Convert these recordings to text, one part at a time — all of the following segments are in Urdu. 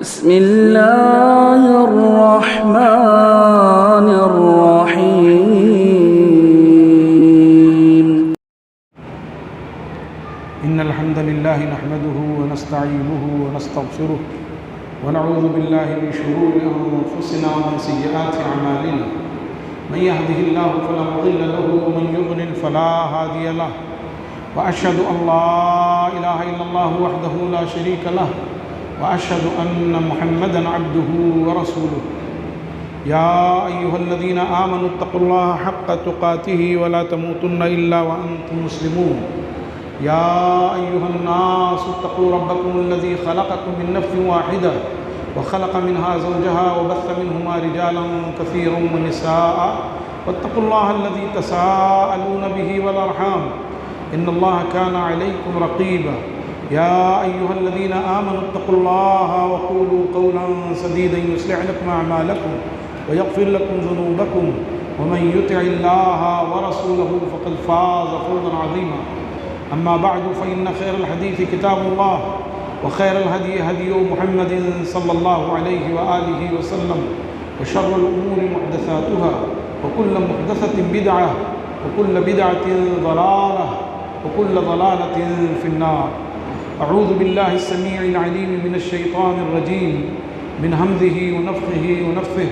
بسم الله الرحمن الرحيم. إن الحمد لله نحمده ونستعينه ونستغفره ونعوذ بالله من شرور أنفسنا ومن سيئات أعمالنا. من يهده الله فلا مضل له ومن يضلل فلا هادي له. وأشهد أن لا إله إلا الله وحده لا شريك له وأشهد أن محمدًا عبده ورسوله. يا أيها الذين آمنوا اتقوا الله حق تقاته ولا تموتن إلا وأنتم مسلمون. يا أيها الناس اتقوا ربكم الذي خلقكم من نفس واحدة وخلق منها زوجها وبث منهما رجالا كثيرا ونساء واتقوا الله الذي تساءلون به والأرحام إن الله كان عليكم رقيبا. يا أيها الذين آمنوا اتقوا الله وقولوا قولا سديدا يصلح لكم أعمالكم ويغفر لكم ذنوبكم ومن يطع الله ورسوله فقد فاز فوزا عظيما. أما بعد فإن خير الحديث كتاب الله وخير الهدي هدي محمد صلى الله عليه وآله وسلم وشر الأمور محدثاتها وكل محدثة بدعة وكل بدعة ضلالة وكل ضلالة في النار. أعوذ بالله السميع العليم من الشيطان الرجيم من همزه ونفخه ونفثه.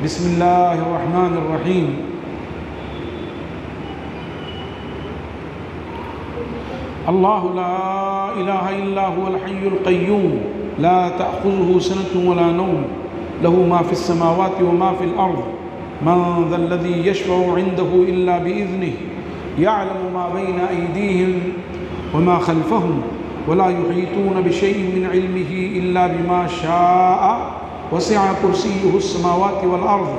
بسم الله الرحمن الرحيم. الله لا إله إلا هو الحي القيوم لا تأخذه سنة ولا نوم له ما في السماوات وما في الأرض من ذا الذي يشفع عنده إلا بإذنه يعلم ما بين أيديهم وما خلفهم ولا يحيطون بشيء من علمه إلا بما شاء وسع كرسيه السماوات والأرض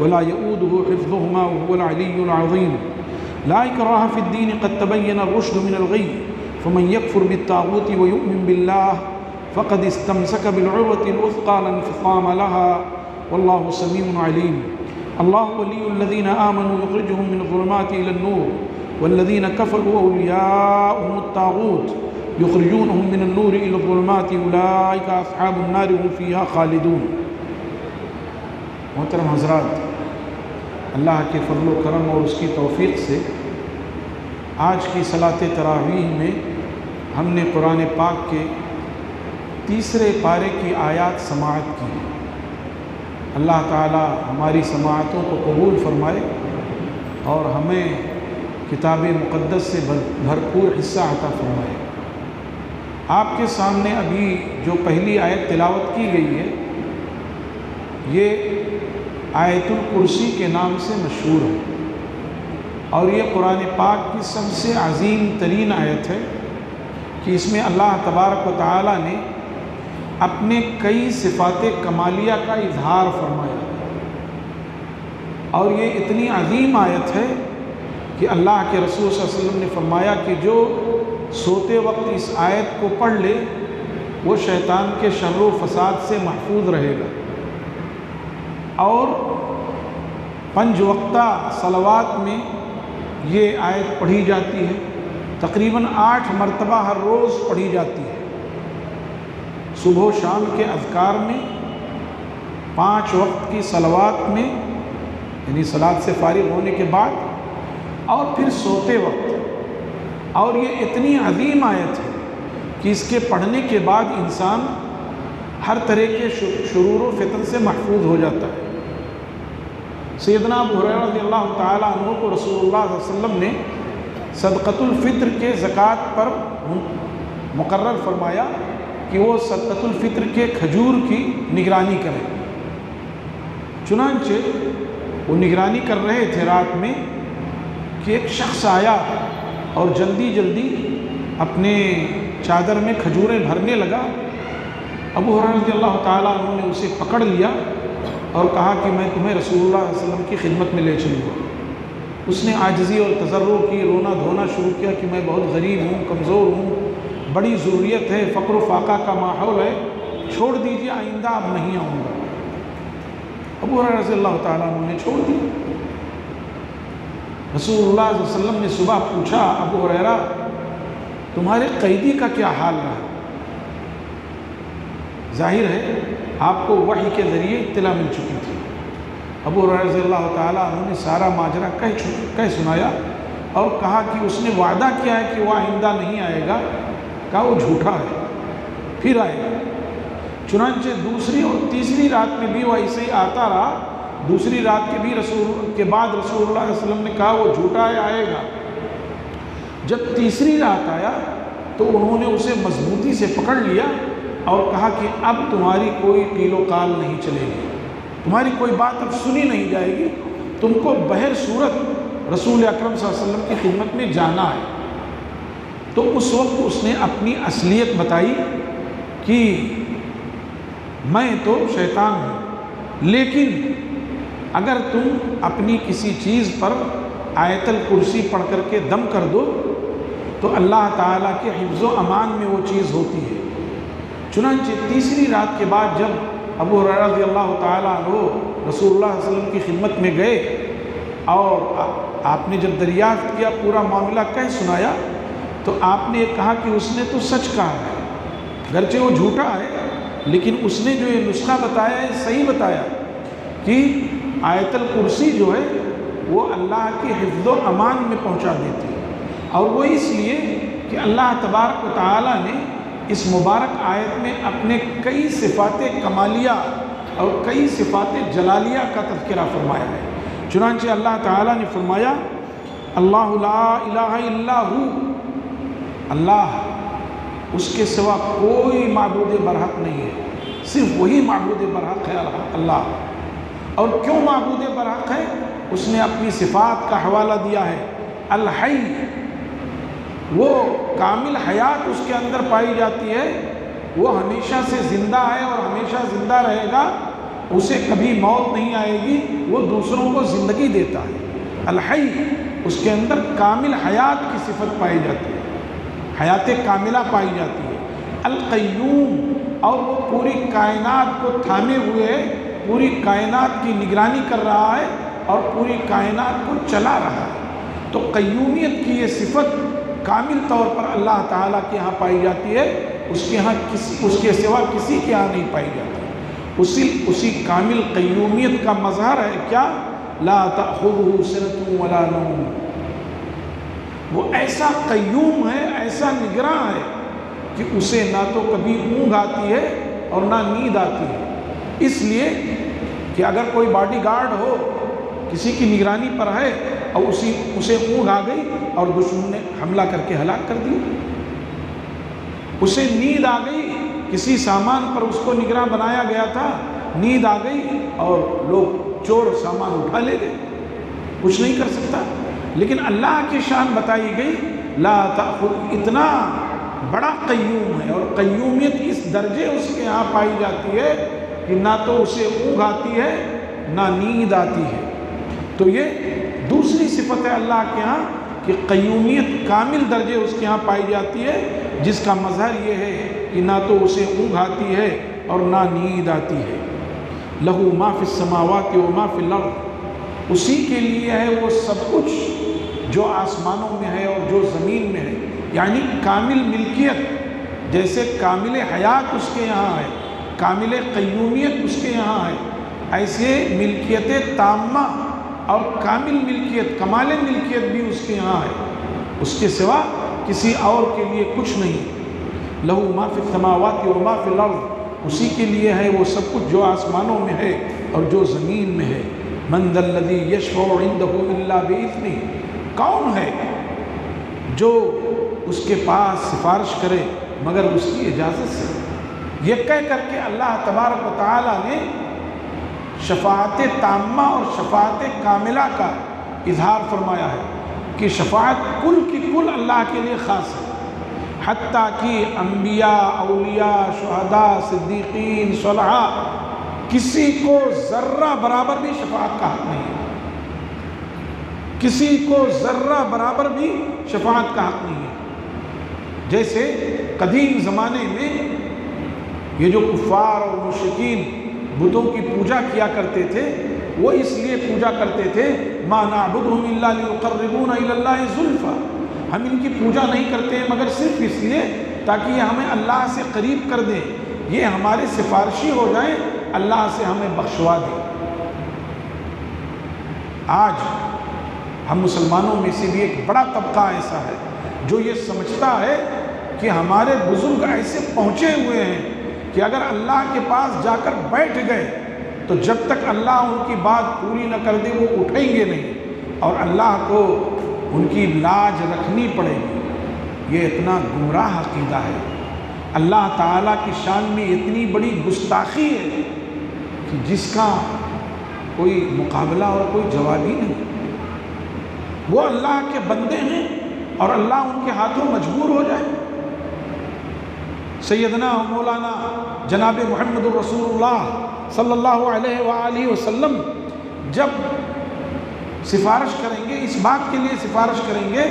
ولا يؤوده حفظهما وهو العلي العظيم. لا إكراه في الدين قد تبين الرشد من الغي فمن يكفر بالطاغوت ويؤمن بالله فقد استمسك بالعروة الوثقى لا انفصام لها والله سميع عليم. الله ولي الذين آمنوا يخرجهم من الظلمات إلى النور والذين كفروا أولياؤهم الطاغوت يخرجونهم من النور إلى الظلمات أولئك أصحاب النار هم فيها خالدون. محترم حضرات، اللہ کے فضل و کرم اور اس کی توفیق سے آج کی صلاۃ تراویح میں ہم نے قرآن پاک کے تیسرے پارے کی آیات سماعت کی. اللہ تعالی ہماری سماعتوں کو قبول فرمائے اور ہمیں کتاب مقدس سے بھرپور حصہ عطا فرمائے. آپ کے سامنے ابھی جو پہلی آیت تلاوت کی گئی ہے یہ آیت الکرسی کے نام سے مشہور ہے اور یہ قرآن پاک کی سب سے عظیم ترین آیت ہے کہ اس میں اللہ تبارک و تعالی نے اپنے کئی صفات کمالیہ کا اظہار فرمایا اور یہ اتنی عظیم آیت ہے کہ اللہ کے رسول صلی اللہ علیہ وسلم نے فرمایا کہ جو سوتے وقت اس آیت کو پڑھ لے وہ شیطان کے شر و فساد سے محفوظ رہے گا. اور 5 وقتہ صلوات میں یہ آیت پڑھی جاتی ہے، تقریباً 8 مرتبہ ہر روز پڑھی جاتی ہے. صبح و شام کے اذکار میں، 5 وقت کی صلوات میں یعنی صلاۃ سے فارغ ہونے کے بعد اور پھر سوتے وقت. اور یہ اتنی عظیم آیت ہے کہ اس کے پڑھنے کے بعد انسان ہر طرح کے شرور و فتن سے محفوظ ہو جاتا ہے. سیدنا ابو ہریرہ رضی اللہ تعالیٰ عنہ کو رسول اللہ صلی اللہ علیہ وسلم نے صدقۃ الفطر کے زکوٰۃ پر مقرر فرمایا کہ وہ صدقۃ الفطر کے کھجور کی نگرانی کریں. چنانچہ وہ نگرانی کر رہے تھے رات میں کہ ایک شخص آیا اور جلدی جلدی اپنے چادر میں کھجوریں بھرنے لگا. ابو ہریرہ رضی اللہ تعالیٰ عنہ نے اسے پکڑ لیا اور کہا کہ میں تمہیں رسول اللہ صلی اللہ علیہ وسلم کی خدمت میں لے چلوں گا. اس نے عاجزی اور تضرع کی، رونا دھونا شروع کیا کہ میں بہت غریب ہوں، کمزور ہوں، بڑی ضروریت ہے، فقر و فاقہ کا ماحول ہے، چھوڑ دیجیے، آئندہ اب نہیں آؤں گا. ابو ہریرہ رضی اللہ تعالیٰ عنہ نے چھوڑ دیا. رسول اللہ صلی اللہ علیہ وسلم نے صبح پوچھا، ابو ہریرہ تمہارے قیدی کا کیا حال رہا؟ ظاہر ہے آپ کو وحی کے ذریعے اطلاع مل چکی تھی۔ ابو ہریرہ رضی اللہ تعالیٰ عنہ نے سارا ماجرا کہہ سنایا اور کہا کہ اس نے وعدہ کیا ہے کہ وہ آئندہ نہیں آئے گا، کہا وہ جھوٹا ہے، پھر آئے گا۔ چنانچہ دوسری اور تیسری رات میں بھی وہ ایسے ہی آتا رہا۔ دوسری رات کے بھی کے بعد رسول اللہ علیہ وسلم نے کہا وہ جھوٹا ہے، آئے گا۔ جب تیسری رات آیا تو انہوں نے اسے مضبوطی سے پکڑ لیا اور کہا کہ اب تمہاری کوئی قیل و قال نہیں چلے گی، تمہاری کوئی بات اب سنی نہیں جائے گی، تم کو بہر صورت رسول اکرم صلی اللہ علیہ وسلم کی خدمت میں جانا ہے۔ تو اس وقت اس نے اپنی اصلیت بتائی کہ میں تو شیطان ہوں، لیکن اگر تم اپنی کسی چیز پر آیت الکرسی پڑھ کر کے دم کر دو تو اللہ تعالیٰ کے حفظ و امان میں وہ چیز ہوتی ہے۔ چنانچہ تیسری رات کے بعد جب ابو ہریرہ رضی اللہ تعالیٰ عنہ رسول اللہ صلی اللہ علیہ وسلم کی خدمت میں گئے اور آپ نے جب دریافت کیا، پورا معاملہ کہہ سنایا، تو آپ نے کہا کہ اس نے تو سچ کہا ہے، گرچہ وہ جھوٹا ہے لیکن اس نے جو یہ نسخہ بتایا ہے صحیح بتایا کہ آیت الکرسی جو ہے وہ اللہ کی حفظ و امان میں پہنچا دیتی ہے، اور وہ اس لیے کہ اللہ تبارک و تعالیٰ نے اس مبارک آیت میں اپنے کئی صفات کمالیہ اور کئی صفات جلالیہ کا تذکرہ فرمایا ہے۔ چنانچہ اللہ تعالیٰ نے فرمایا اللہ لا الہ الا ہو، اللہ اس کے سوا کوئی معبود برحق نہیں ہے، صرف وہی معبود برحق ہے اللہ۔ اور کیوں معبود برحق ہے؟ اس نے اپنی صفات کا حوالہ دیا ہے۔ الحی، وہ کامل حیات اس کے اندر پائی جاتی ہے، وہ ہمیشہ سے زندہ ہے اور ہمیشہ زندہ رہے گا، اسے کبھی موت نہیں آئے گی، وہ دوسروں کو زندگی دیتا ہے۔ الحی، اس کے اندر کامل حیات کی صفت پائی جاتی ہے، حیات کاملہ پائی جاتی ہے۔ القیوم، اور وہ پوری کائنات کو تھامے ہوئے پوری کائنات کی نگرانی کر رہا ہے اور پوری کائنات کو چلا رہا ہے۔ تو قیومیت کی یہ صفت کامل طور پر اللہ تعالیٰ کے ہاں پائی جاتی ہے، اس کے سوا کسی کے ہاں نہیں پائی جاتی۔ اسی کامل قیومیت کا مظہر ہے کیا؟ لا تأخذہ سنۃ ولا نوم، وہ ایسا قیوم ہے، ایسا نگراں ہے کہ اسے نہ تو کبھی اونگ آتی ہے اور نہ نیند آتی ہے۔ اس لیے کہ اگر کوئی باڈی گارڈ ہو، کسی کی نگرانی پر ہے اور اسے اونگ آ گئی اور دشمن نے حملہ کر کے ہلاک کر دیا، اسے نیند آ گئی، کسی سامان پر اس کو نگراں بنایا گیا تھا، نیند آ گئی اور لوگ چور سامان اٹھا لے گئے، کچھ نہیں کر سکتا۔ لیکن اللہ کی شان بتائی گئی، لا تأخذ، اتنا بڑا قیوم ہے، اور قیومیت اس درجے اس کے ہاں پائی جاتی ہے کہ نہ تو اسے اونگ آتی ہے نہ نیند آتی ہے۔ تو یہ دوسری صفت ہے اللہ کے ہاں کہ قیومیت کامل درجے اس کے ہاں پائی جاتی ہے، جس کا مظہر یہ ہے کہ نہ تو اسے اونگ آتی ہے اور نہ نیند آتی ہے۔ لہو ما فی السماوات و ما فی الارض، اسی کے لیے ہے وہ سب کچھ جو آسمانوں میں ہے اور جو زمین میں ہے، یعنی کامل ملکیت، جیسے کامل حیات اس کے یہاں ہے، کامل قیومیت اس کے یہاں ہے، ایسے ملکیت تامہ اور کامل ملکیت، کمال ملکیت بھی اس کے یہاں ہے، اس کے سوا کسی اور کے لیے کچھ نہیں۔ لہو ما فی السماوات و ما فی الارض، اسی کے لیے ہے وہ سب کچھ جو آسمانوں میں ہے اور جو زمین میں ہے۔ من ذا الذی یشفع عندہ الا باذنہ، کون ہے جو اس کے پاس سفارش کرے مگر اس کی اجازت سے؟ یہ کہہ کر کے اللہ تبارک و تعالیٰ نے شفاعت تامہ اور شفاعت کاملہ کا اظہار فرمایا ہے کہ شفاعت کل کی کل اللہ کے لیے خاص ہے، حتیٰ کہ انبیاء، اولیاء، شہداء، صدیقین، صلحاء، کسی کو ذرہ برابر بھی شفاعت کا حق نہیں ہے، کسی کو ذرہ برابر بھی شفاعت کا حق نہیں ہے۔ جیسے قدیم زمانے میں یہ جو کفار اور مشرکین بتوں کی پوجا کیا کرتے تھے، وہ اس لیے پوجا کرتے تھے ما نعبدہم الا لیقربونا الی اللہ زلفیٰ، ہم ان کی پوجا نہیں کرتے ہیں مگر صرف اس لیے تاکہ یہ ہمیں اللہ سے قریب کر دیں، یہ ہمارے سفارشی ہو جائیں، اللہ سے ہمیں بخشوا دیں۔ آج ہم مسلمانوں میں سے بھی ایک بڑا طبقہ ایسا ہے جو یہ سمجھتا ہے کہ ہمارے بزرگ ایسے پہنچے ہوئے ہیں کہ اگر اللہ کے پاس جا کر بیٹھ گئے تو جب تک اللہ ان کی بات پوری نہ کر دے وہ اٹھیں گے نہیں، اور اللہ کو ان کی لاج رکھنی پڑے گی۔ یہ اتنا گمراہ عقیدہ ہے، اللہ تعالیٰ کی شان میں اتنی بڑی گستاخی ہے کہ جس کا کوئی مقابلہ اور کوئی جواب ہی نہیں۔ وہ اللہ کے بندے ہیں اور اللہ ان کے ہاتھوں مجبور ہو جائے۔ سیدنا و مولانا جناب محمد الرسول اللہ صلی اللہ علیہ وآلہ وسلم جب سفارش کریں گے، اس بات کے لیے سفارش کریں گے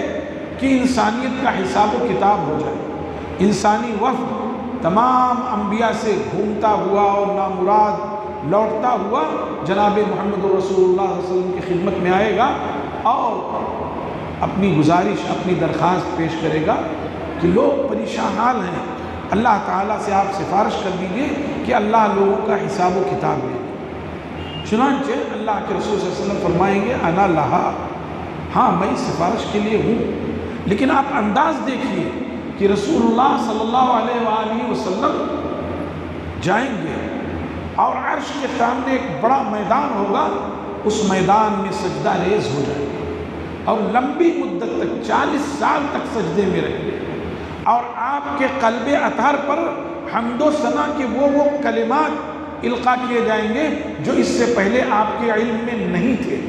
کہ انسانیت کا حساب و کتاب ہو جائے، انسانی وفد تمام انبیاء سے گھومتا ہوا اور نامراد لوٹتا ہوا جناب محمد الرسول اللہ صلی اللہ علیہ وسلم کی خدمت میں آئے گا اور اپنی گزارش، اپنی درخواست پیش کرے گا کہ لوگ پریشان حال ہیں، اللہ تعالیٰ سے آپ سفارش کر دیجئے کہ اللہ لوگوں کا حساب و کتاب لے لے۔ چنانچہ اللہ کے رسول صلی اللہ علیہ وسلم فرمائیں گے انا لہا، ہاں میں سفارش کے لیے ہوں، لیکن آپ انداز دیکھیے کہ رسول اللہ صلی اللہ علیہ وآلہ وسلم جائیں گے اور عرش کے سامنے ایک بڑا میدان ہوگا، اس میدان میں سجدہ ریز ہو جائے گا اور لمبی مدت تک 40 سال تک سجدے میں رہیں گے، اور آپ کے قلب اطہر پر حمد و ثنا کے وہ کلمات القا کیے جائیں گے جو اس سے پہلے آپ کے علم میں نہیں تھے،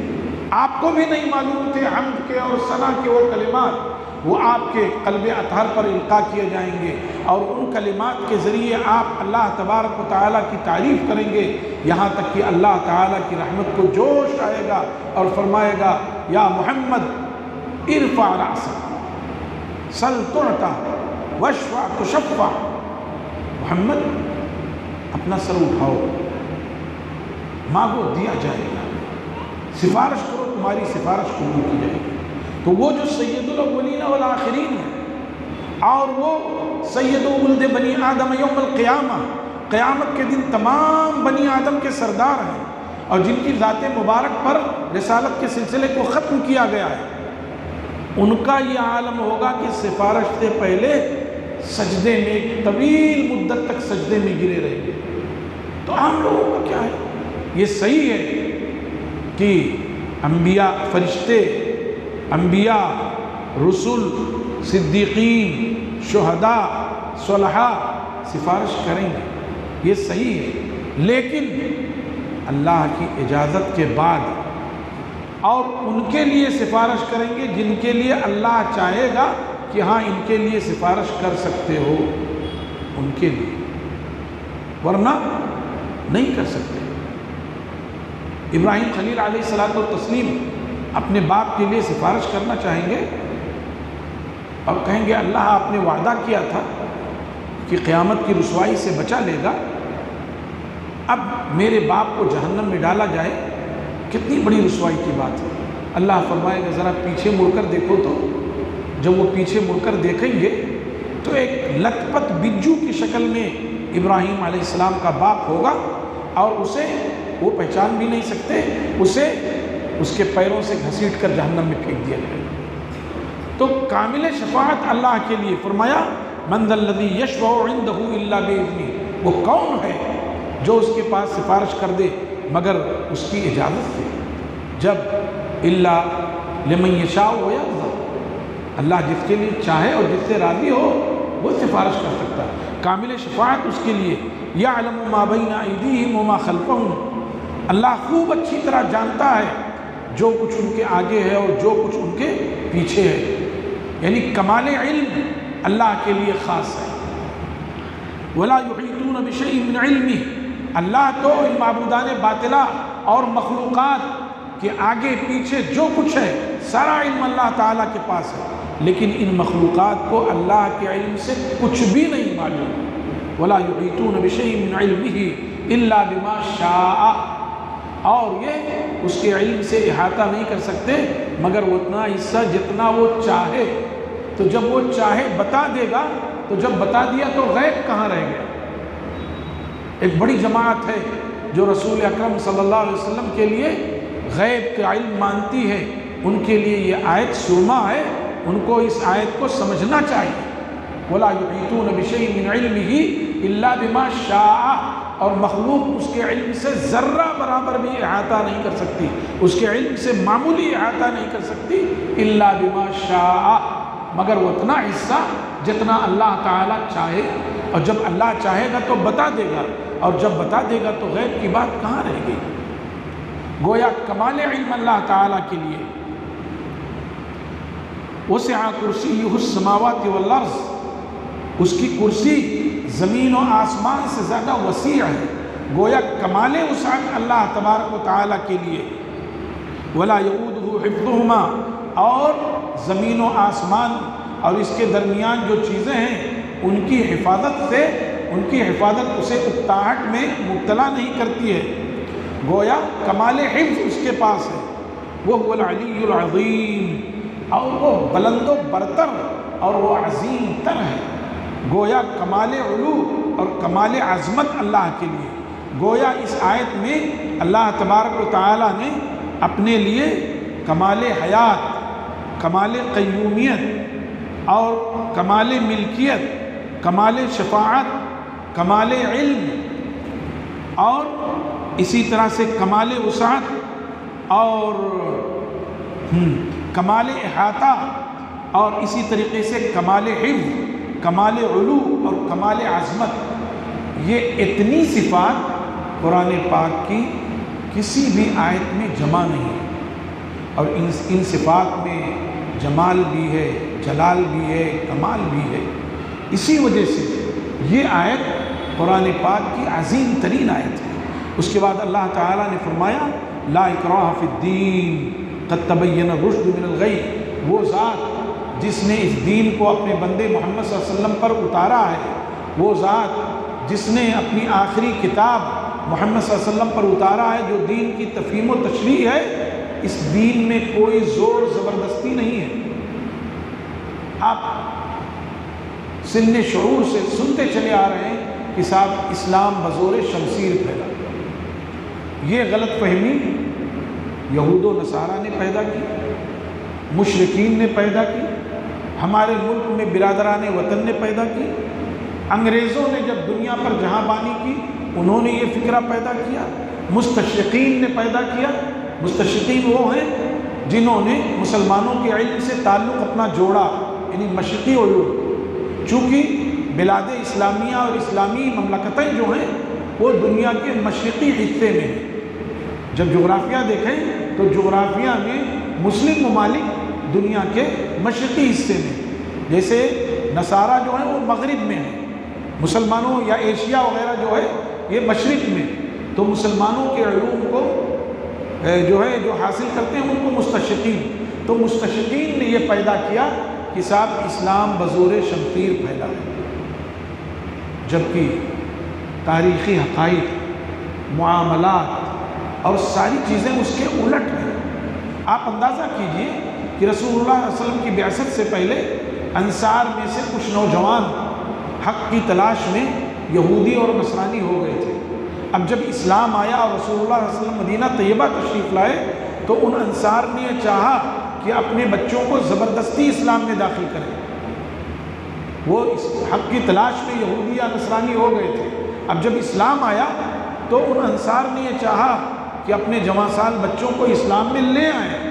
آپ کو بھی نہیں معلوم تھے۔ حمد کے اور ثنا کے وہ کلمات وہ آپ کے قلب اطہر پر القا کیے جائیں گے، اور ان کلمات کے ذریعے آپ اللہ تبارک و تعالیٰ کی تعریف کریں گے، یہاں تک کہ اللہ تعالیٰ کی رحمت کو جوش آئے گا اور فرمائے گا یا محمد ارفع رأسک سل تعطا واشفع تشفع، محمد اپنا سر اٹھاؤ، مانگو دیا جائے گا، سفارش کرو تمہاری سفارش قبول کی جائے گی۔ تو وہ جو سید الاولین والآخرین ہیں اور وہ سید ولد بنی آدم یوم القیامہ، قیامت کے دن تمام بنی آدم کے سردار ہیں اور جن کی ذات مبارک پر رسالت کے سلسلے کو ختم کیا گیا ہے، ان کا یہ عالم ہوگا کہ سفارش سے پہلے سجدے میں ایک طویل مدت تک سجدے میں گرے رہیں گے۔ تو عام لوگوں کا کیا ہے؟ یہ صحیح ہے کہ انبیاء، فرشتے، انبیاء، رسول، صدیقین، شہداء، صلحاء سفارش کریں گے، یہ صحیح ہے، لیکن اللہ کی اجازت کے بعد، اور ان کے لیے سفارش کریں گے جن کے لیے اللہ چاہے گا کہ ہاں ان کے لیے سفارش کر سکتے ہو، ان کے لیے، ورنہ نہیں کر سکتے۔ ابراہیم خلیل علیہ الصلوۃ والتسلیم اپنے باپ کے لیے سفارش کرنا چاہیں گے اور کہیں گے اللہ آپ نے وعدہ کیا تھا کہ قیامت کی رسوائی سے بچا لے گا، اب میرے باپ کو جہنم میں ڈالا جائے، کتنی بڑی رسوائی کی بات ہے۔ اللہ فرمائے گا ذرا پیچھے مڑ کر دیکھو، تو جب وہ پیچھے مڑ کر دیکھیں گے تو ایک لت پت بجو کی شکل میں ابراہیم علیہ السلام کا باپ ہوگا، اور اسے وہ پہچان بھی نہیں سکتے، اسے اس کے پیروں سے گھسیٹ کر جہنم میں پھینک دیا جائے گا۔ تو کامل شفاعت اللہ کے لیے، فرمایا من ذا الذی یشفع عنده الا باذنہ، وہ کون ہے جو اس کے پاس سفارش کر دے مگر اس کی اجازت سے؟ جب الا لمن یشاء ویرضی، اللہ جس کے لیے چاہے اور جس سے راضی ہو وہ سفارش کر سکتا ہے۔ کامل شفاعت اس کے لیے، یعلم ما بین ایدیہم وما خلفہم، اللہ خوب اچھی طرح جانتا ہے جو کچھ ان کے آگے ہے اور جو کچھ ان کے پیچھے ہے، یعنی کمال علم اللہ کے لیے خاص ہے۔ ولا یحیطون بشیء من علمہ، اللہ تو ان معبودان باطلہ اور مخلوقات کے آگے پیچھے جو کچھ ہے سارا علم اللہ تعالیٰ کے پاس ہے، لیکن ان مخلوقات کو اللہ کے علم سے کچھ بھی نہیں معلوم۔ ولا یحیطون بشیء من علمہ الا بما شاء، اور یہ اس کے علم سے احاطہ نہیں کر سکتے مگر وہ اتنا حصہ جتنا وہ چاہے۔ تو جب وہ چاہے بتا دے گا، تو جب بتا دیا تو غیب کہاں رہ گیا؟ ایک بڑی جماعت ہے جو رسول اکرم صلی اللہ علیہ وسلم کے لیے غیب کا علم مانتی ہے، ان کے لیے یہ آیت سرما ہے، ان کو اس آیت کو سمجھنا چاہیے۔ وَلَا يُحِيطُونَ بِشَيْءٍ مِّنْ عِلْمِهِ إِلَّا بِمَا شَاءَ، اور مخلوق اس کے علم سے ذرہ برابر بھی احاطہ نہیں کر سکتی، اس کے علم سے معمولی احاطہ نہیں کر سکتی، إِلَّا بِمَا شَاءَ، مگر وہ اتنا حصہ جتنا اللہ تعالیٰ چاہے، اور جب اللہ چاہے گا تو بتا دے گا، اور جب بتا دے گا تو غیب کی بات کہاں رہے گی؟ گویا کمال علم اللہ تعالیٰ کے لیے وسع کرسیہ السماوات والارض، اس کی کرسی زمین و آسمان سے زیادہ وسیع ہے، گویا کمال وسعت اللہ تبارک و تعالیٰ کے لیے۔ ولا یؤودہ حفظہما، اور زمین و آسمان اور اس کے درمیان جو چیزیں ہیں ان کی حفاظت اسے اکتاہٹ میں مبتلا نہیں کرتی ہے، گویا کمال حفظ اس کے پاس ہے۔ وہ العلی العظیم، اور وہ بلند و برتر اور وہ عظیم تر ہے، گویا کمال علو اور کمال عظمت اللہ کے لیے۔ گویا اس آیت میں اللہ تبارک و تعالیٰ نے اپنے لیے کمال حیات، کمال قیومیت اور کمال ملکیت، کمال شفاعت، کمال علم، اور اسی طرح سے کمال وسعت اور کمال احاطہ، اور اسی طریقے سے کمال حفظ، کمال علو اور کمال عظمت، یہ اتنی صفات قرآن پاک کی کسی بھی آیت میں جمع نہیں ہے، اور ان صفات میں جمال بھی ہے، جلال بھی ہے، کمال بھی ہے۔ اسی وجہ سے یہ آیت قرآن پاک کی عظیم ترین آیت ہے۔ اس کے بعد اللہ تعالیٰ نے فرمایا لا اکراہ فی الدین قد تبین الرشد من الغی، وہ ذات جس نے اس دین کو اپنے بندے محمد صلی اللہ علیہ وسلم پر اتارا ہے، وہ ذات جس نے اپنی آخری کتاب محمد صلی اللہ علیہ وسلم پر اتارا ہے، جو دین کی تفہیم و تشریح ہے، اس دین میں کوئی زور زبردستی نہیں ہے۔ آپ سن شعور سے سنتے چلے آ رہے ہیں کہ صاحب اسلام بزور شمشیر پھیلا، یہ غلط فہمی یہود و نصارہ نے پیدا کی، مشرکین نے پیدا کی، ہمارے ملک میں برادران وطن نے پیدا کی، انگریزوں نے جب دنیا پر جہاں بانی کی انہوں نے یہ فکرہ پیدا کیا، مستشرقین نے پیدا کیا۔ مستشرقین وہ ہیں جنہوں نے مسلمانوں کے علم سے تعلق اپنا جوڑا، یعنی مشرقی علوم، چونکہ بلاد اسلامیہ اور اسلامی مملکتیں جو ہیں وہ دنیا کے مشرقی حصے میں ہیں۔ جب جغرافیہ دیکھیں تو جغرافیہ میں مسلم ممالک دنیا کے مشرقی حصے میں، جیسے نصارہ جو ہیں وہ مغرب میں ہیں، مسلمانوں یا ایشیا وغیرہ جو ہے یہ مشرق میں، تو مسلمانوں کے علوم کو جو حاصل کرتے ہیں ان کو مستشرقین، تو مستشرقین نے یہ پیدا کیا کہ صاحب اسلام بزور شمشیر پھیلا ہے، جبکہ تاریخی حقائق، معاملات اور ساری چیزیں اس کے الٹ ہیں۔ آپ اندازہ کیجئے کہ رسول اللہ صلی اللہ علیہ وسلم کی بعثت سے پہلے انصار میں سے کچھ نوجوان حق کی تلاش میں یہودی اور نصرانی ہو گئے تھے۔ اب جب اسلام آیا اور رسول اللہ صلی اللہ علیہ وسلم مدینہ طیبہ تشریف لائے تو ان انصار نے یہ چاہا کہ اپنے بچوں کو زبردستی اسلام میں داخل کریں۔ وہ اس حق کی تلاش میں یہودی یا نصرانی ہو گئے تھے۔ اب جب اسلام آیا تو ان انصار نے یہ چاہا کہ اپنے جوان سال بچوں کو اسلام میں لے آئیں۔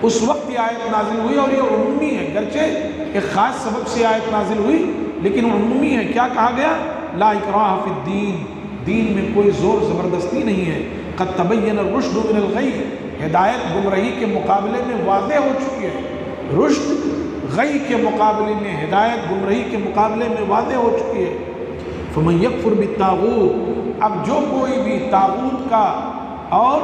اس وقت یہ آیت نازل ہوئی، اور یہ عمومی ہے، گرچہ ایک خاص سبب سے آیت نازل ہوئی لیکن عمومی ہے۔ کیا کہا گیا؟ لا اکراہ فی الدین، دین میں کوئی زور زبردستی نہیں ہے۔ قد تبین الرشد من الغی، ہدایت گمراہی کے مقابلے میں واضح ہو چکی ہے، رشد غی کے مقابلے میں، ہدایت گمراہی کے مقابلے میں واضح ہو چکی ہے۔ فمن یکفر بالطاغوت، اب جو کوئی بھی طاغوت کا اور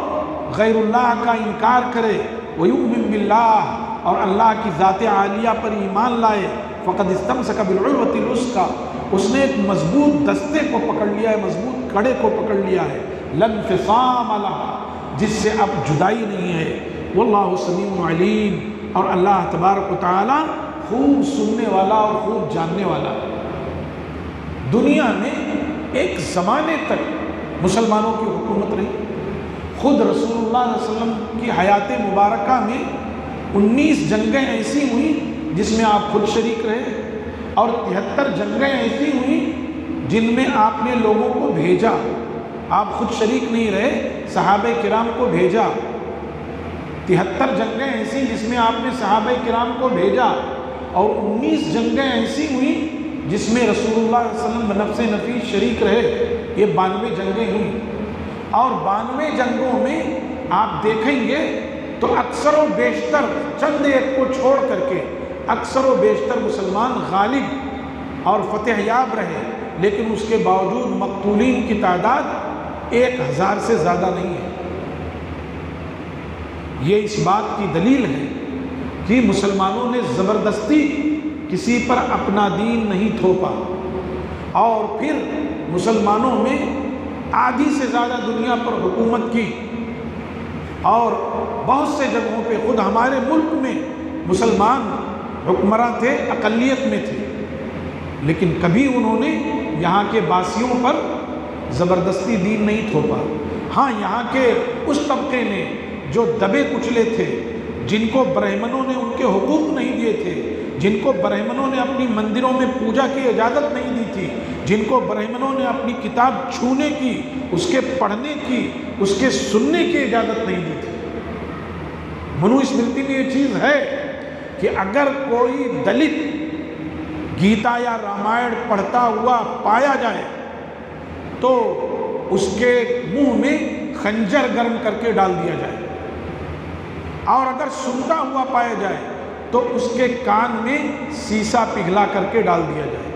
غیر اللہ کا انکار کرے، ویؤمن باللہ، اور اللہ کی ذات عالیہ پر ایمان لائے، فقد استمسک بالعروۃ الوثقی، اس نے ایک مضبوط دستے کو پکڑ لیا ہے، مضبوط کڑے کو پکڑ لیا ہے، لا انفصام لہا، جس سے اب جدائی نہیں ہے۔ واللہ سمیع علیم، اور اللہ تبارک و تعالی خوب سننے والا اور خوب جاننے والا۔ دنیا میں ایک زمانے تک مسلمانوں کی حکومت رہی۔ خود رسول اللہ صلی اللہ علیہ وسلم کی حیات مبارکہ میں 19 جنگیں ایسی ہوئیں جس میں آپ خود شریک رہے، اور 73 جنگیں ایسی ہوئیں جن میں آپ نے لوگوں کو بھیجا، آپ خود شریک نہیں رہے، صحابہ کرام کو بھیجا۔ 73 جنگیں ایسی جس میں آپ نے صحابہ کرام کو بھیجا، اور 19 جنگیں ایسی ہوئیں جس میں رسول اللہ صلی اللہ علیہ وسلم بنفس نفیس شریک رہے۔ یہ 92 جنگیں ہوئیں، اور 92 جنگوں میں آپ دیکھیں گے تو اکثر و بیشتر، چند ایک کو چھوڑ کر کے اکثر و بیشتر مسلمان غالب اور فتح یاب رہے، لیکن اس کے باوجود مقتولین کی تعداد 1000 سے زیادہ نہیں ہے۔ یہ اس بات کی دلیل ہے کہ مسلمانوں نے زبردستی کسی پر اپنا دین نہیں تھوپا، اور پھر مسلمانوں میں آدھی سے زیادہ دنیا پر حکومت کی، اور بہت سے جگہوں پہ خود ہمارے ملک میں مسلمان حکمراں تھے، اقلیت میں تھے، لیکن کبھی انہوں نے یہاں کے باسیوں پر زبردستی دین نہیں تھوپا۔ ہاں، یہاں کے اس طبقے نے جو دبے کچلے تھے، جن کو برہمنوں نے ان کے حقوق نہیں دیے تھے، جن کو برہمنوں نے اپنی مندروں میں پوجا کی اجازت نہیں دی تھی، جن کو برہمنوں نے اپنی کتاب چھونے کی، اس کے پڑھنے کی، اس کے سننے کی اجازت نہیں دی تھی۔ منو اسمرتی میں یہ چیز ہے کہ اگر کوئی دلت گیتا یا رامائن پڑھتا ہوا پایا جائے تو اس کے منہ میں خنجر گرم کر کے ڈال دیا جائے، اور اگر سنتا ہوا پایا جائے تو اس کے کان میں سیسا پگھلا کر کے ڈال دیا جائے۔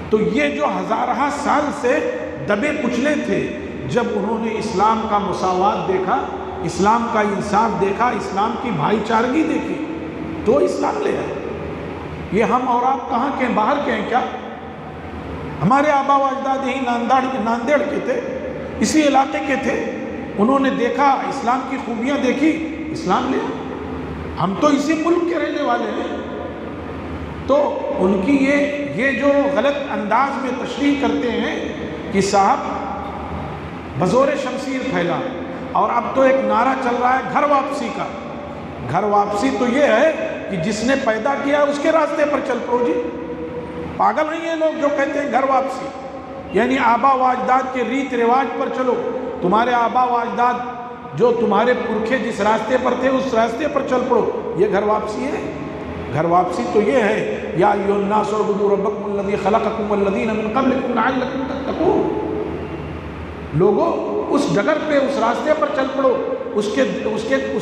تو یہ جو ہزارہ سال سے دبے کچلے تھے، جب انہوں نے اسلام کا مساوات دیکھا، اسلام کا انصاف دیکھا، اسلام کی بھائی چارگی دیکھی، تو اسلام لے آئے۔ یہ ہم اور آپ کہاں کے ہیں؟ باہر کے ہیں کیا؟ ہمارے آبا و اجداد یہی ناندیڑ کے تھے، اسی علاقے کے تھے، انہوں نے دیکھا، اسلام کی خوبیاں دیکھی، اسلام لے آئے۔ ہم تو اسی ملک کے رہنے والے ہیں، تو ان کی یہ جو غلط انداز میں تشریح کرتے ہیں کہ صاحب بزور شمشیر پھیلا، اور اب تو ایک نعرہ چل رہا ہے گھر واپسی کا۔ گھر واپسی تو یہ ہے کہ جس نے پیدا کیا اس کے راستے پر چل پڑو۔ جی پاگل ہیں یہ لوگ جو کہتے ہیں گھر واپسی، یعنی آبا و اجداد کے ریت رواج پر چلو۔ تمہارے آبا و اجداد جو تمہارے پرکھے جس راستے پر تھے اس راستے پر چل پڑو، یہ گھر واپسی ہے؟ گھر واپسی تو یہ ہے یا ایھا الناس اعبدوا ربکم الذی خلقکم والذین من قبلکم لعلکم تتقون۔ لوگوں اس ڈگر پہ، اس راستے پر چل پڑو، اس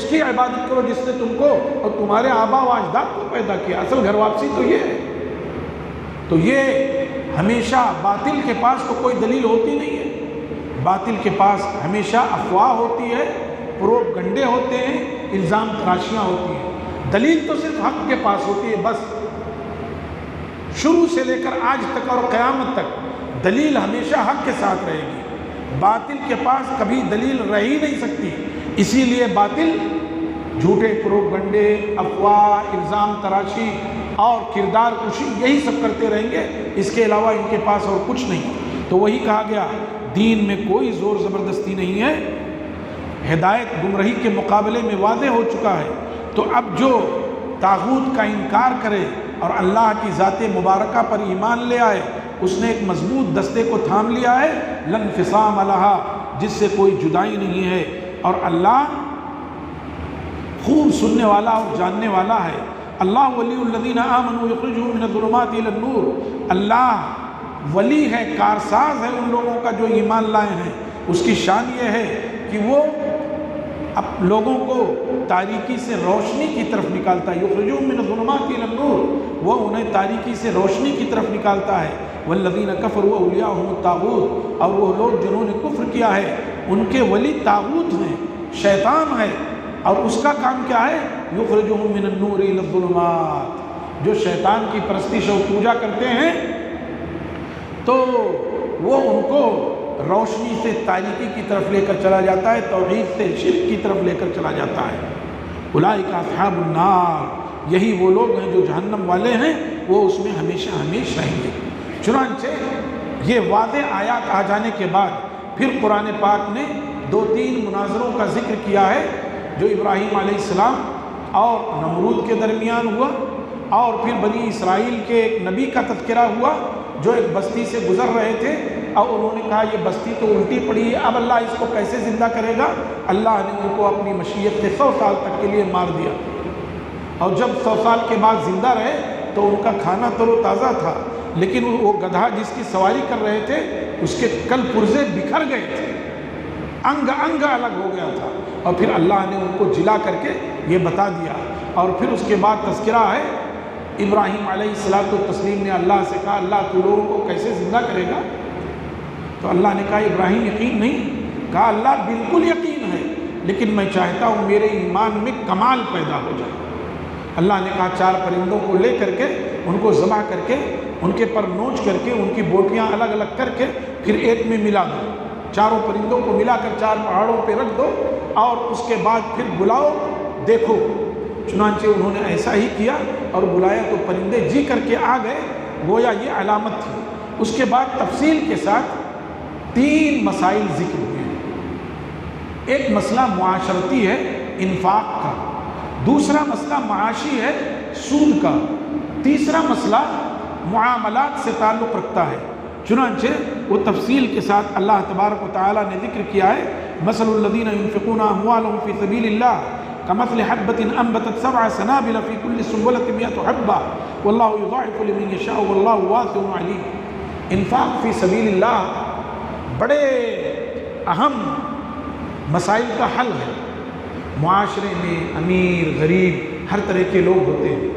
کی عبادت کرو جس نے تم کو اور تمہارے آبا و اجداد کو پیدا کیا۔ اصل گھر واپسی تو یہ ہے۔ تو یہ ہمیشہ باطل کے پاس تو کوئی دلیل ہوتی نہیں ہے، باطل کے پاس ہمیشہ افواہ ہوتی ہے، پروپگنڈے ہوتے ہیں، الزام تراشیاں ہوتی ہیں۔ دلیل تو صرف حق کے پاس ہوتی ہے، بس شروع سے لے کر آج تک اور قیامت تک دلیل ہمیشہ حق کے ساتھ رہے گی۔ باطل کے پاس کبھی دلیل رہ ہی نہیں سکتی، اسی لیے باطل جھوٹے پروپگنڈے، افواہ، الزام تراشی اور کردار کشی یہی سب کرتے رہیں گے، اس کے علاوہ ان کے پاس اور کچھ نہیں۔ تو وہی کہا گیا دین میں کوئی زور زبردستی نہیں ہے، ہدایت گمراہی کے مقابلے میں واضح ہو چکا ہے۔ تو اب جو طاغوت کا انکار کرے اور اللہ کی ذات مبارکہ پر ایمان لے آئے، اس نے ایک مضبوط دستے کو تھام لیا ہے، لن انفصام لہا، جس سے کوئی جدائی نہیں ہے، اور اللہ خوب سننے والا اور جاننے والا ہے۔ اللہ ولی الذین آمنوا یخرجہم من الظلمات الی النور، اللہ ولی ہے، کارساز ہے ان لوگوں کا جو ایمان لائے ہیں۔ اس کی شان یہ ہے کہ وہ اب لوگوں کو تاریکی سے روشنی کی طرف نکالتا ہے، یخرجہم من الظلمات الی النور، وہ انہیں تاریکی سے روشنی کی طرف نکالتا ہے۔ والذین کفروا اولیاءہم الطاغوت، اور وہ لوگ جنہوں نے کفر کیا ہے ان کے ولی طاغوت ہیں، شیطان ہے، اور اس کا کام کیا ہے؟ یخرجہم من النور الی الظلمات، جو شیطان کی پرستش و پوجا کرتے ہیں تو وہ ان کو روشنی سے تاریکی کی طرف لے کر چلا جاتا ہے، توحید سے شرک کی طرف لے کر چلا جاتا ہے۔ اولئک اصحاب النار، یہی وہ لوگ ہیں جو جہنم والے ہیں، وہ اس میں ہمیشہ ہمیشہ رہیں گے۔ چنانچہ یہ واضح آیات آ جانے کے بعد پھر قرآن پاک نے 2-3 مناظروں کا ذکر کیا ہے جو ابراہیم علیہ السلام اور نمرود کے درمیان ہوا، اور پھر بنی اسرائیل کے ایک نبی کا تذکرہ ہوا جو ایک بستی سے گزر رہے تھے اور انہوں نے کہا یہ بستی تو الٹی پڑی ہے، اب اللہ اس کو کیسے زندہ کرے گا؟ اللہ نے ان کو اپنی مشیت سے 100 سال تک کے لیے مار دیا، اور جب 100 سال کے بعد زندہ رہے تو ان کا کھانا تر و تازہ تھا، لیکن وہ گدھا جس کی سواری کر رہے تھے اس کے کل پرزے بکھر گئے تھے، انگ انگ الگ ہو گیا تھا، اور پھر اللہ نے ان کو جلا کر کے یہ بتا دیا۔ اور پھر اس کے بعد تذکرہ ہے ابراہیم علیہ السلام نے اللہ سے کہا اللہ تو لوگوں کو کیسے زندہ کرے گا؟ تو اللہ نے کہا ابراہیم یقین نہیں؟ کہا اللہ بالکل یقین ہے، لیکن میں چاہتا ہوں میرے ایمان میں کمال پیدا ہو جائے۔ اللہ نے کہا 4 پرندوں کو لے کر کے ان کو ذبح کر کے ان کے پر نوچ کر کے ان کی بوٹیاں الگ الگ کر کے پھر ایک میں ملا دو، 4 پرندوں کو ملا کر 4 پہاڑوں پہ رکھ دو اور اس کے بعد پھر بلاؤ دیکھو۔ چنانچہ انہوں نے ایسا ہی کیا اور بلایا تو پرندے جی کر کے آ گئے، گویا یہ علامت تھی۔ اس کے بعد تفصیل کے ساتھ 3 مسائل ذکر ہوئے ہیں۔ ایک مسئلہ معاشرتی ہے انفاق کا، دوسرا مسئلہ معاشی ہے سود کا، تیسرا مسئلہ معاملات سے تعلق رکھتا ہے۔ چنانچہ وہ تفصیل کے ساتھ اللہ تبارک و تعالیٰ نے ذکر کیا ہے مثل الذین ينفقون اموالهم فی سبیل اللہ کمثل حبة انبتت 7 سنابل فی کل سنبلة 100 حبة واللہ یضاعف لمن یشاء واللہ واسع علیم۔ انفاق فی سبیل اللہ بڑے اہم مسائل کا حل ہے۔ معاشرے میں امیر غریب ہر طرح کے لوگ ہوتے ہیں،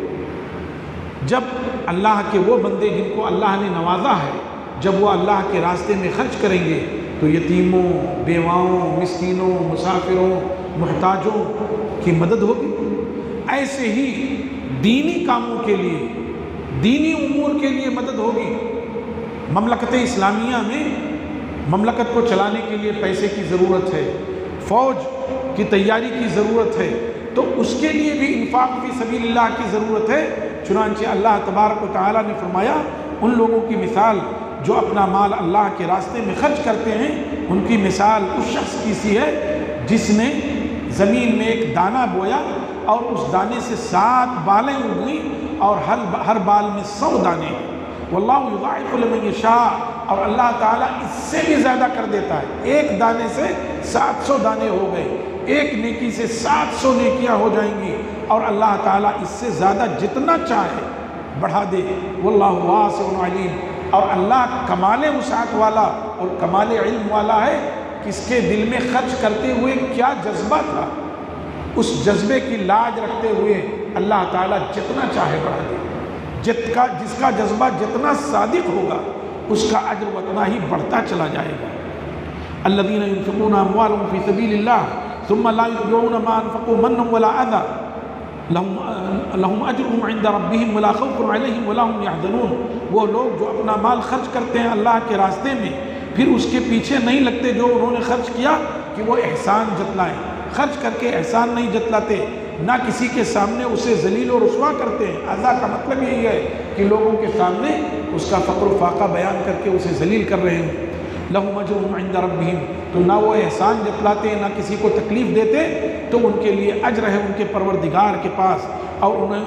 جب اللہ کے وہ بندے جن کو اللہ نے نوازا ہے جب وہ اللہ کے راستے میں خرچ کریں گے تو یتیموں، بیواؤں، مسکینوں، مسافروں، محتاجوں کی مدد ہوگی۔ ایسے ہی دینی کاموں کے لیے، دینی امور کے لیے مدد ہوگی۔ مملکت اسلامیہ میں مملکت کو چلانے کے لیے پیسے کی ضرورت ہے، فوج کی تیاری کی ضرورت ہے، تو اس کے لیے بھی انفاق فی سبیل اللہ کی ضرورت ہے۔ چنانچہ اللہ تبارک و تعالیٰ نے فرمایا ان لوگوں کی مثال جو اپنا مال اللہ کے راستے میں خرچ کرتے ہیں، ان کی مثال اس شخص کی سی ہے جس نے زمین میں ایک دانہ بویا اور اس دانے سے 7 بالیں اگئیں اور ہر بال میں 100 دانے۔ واللہ یضاعف لمن یشاء، اور اللہ تعالیٰ اس سے بھی زیادہ کر دیتا ہے۔ ایک دانے سے 700 دانے ہو گئے، ایک نیکی سے 700 نیکیاں ہو جائیں گی، اور اللہ تعالیٰ اس سے زیادہ جتنا چاہے بڑھا دے۔ واللہ واسع علیم، اور اللہ کمال وسعت والا اور کمال علم والا ہے کہ اس کے دل میں خرچ کرتے ہوئے کیا جذبہ تھا، اس جذبے کی لاج رکھتے ہوئے اللہ تعالیٰ جتنا چاہے بڑھا دے۔ جس کا جذبہ جتنا صادق ہوگا اس کا اجر اتنا ہی بڑھتا چلا جائے گا۔ الذین ينفقون اموالهم فی سبیل اللہ ثم لا يتبعون ما انفقوا منا ولا اذى لهم اجرهم عند ربهم ولا خوف علیہم ولا هم يحزنون۔ وہ لوگ جو اپنا مال خرچ کرتے ہیں اللہ کے راستے میں پھر اس کے پیچھے نہیں لگتے جو انہوں نے خرچ کیا کہ وہ احسان جتلائیں، خرچ کر کے احسان نہیں جتلاتے، نہ کسی کے سامنے اسے ذلیل و رسوا کرتے ہیں۔ اذا کا مطلب یہی ہے کہ لوگوں کے سامنے اس کا فقر و فاقہ بیان کر کے اسے ذلیل کر رہے ہیں۔ لہم اجرہم عند ربہم، تو نہ وہ احسان جتلاتے ہیں نہ کسی کو تکلیف دیتے، تو ان کے لیے اجر ہے ان کے پروردگار کے پاس، اور انہیں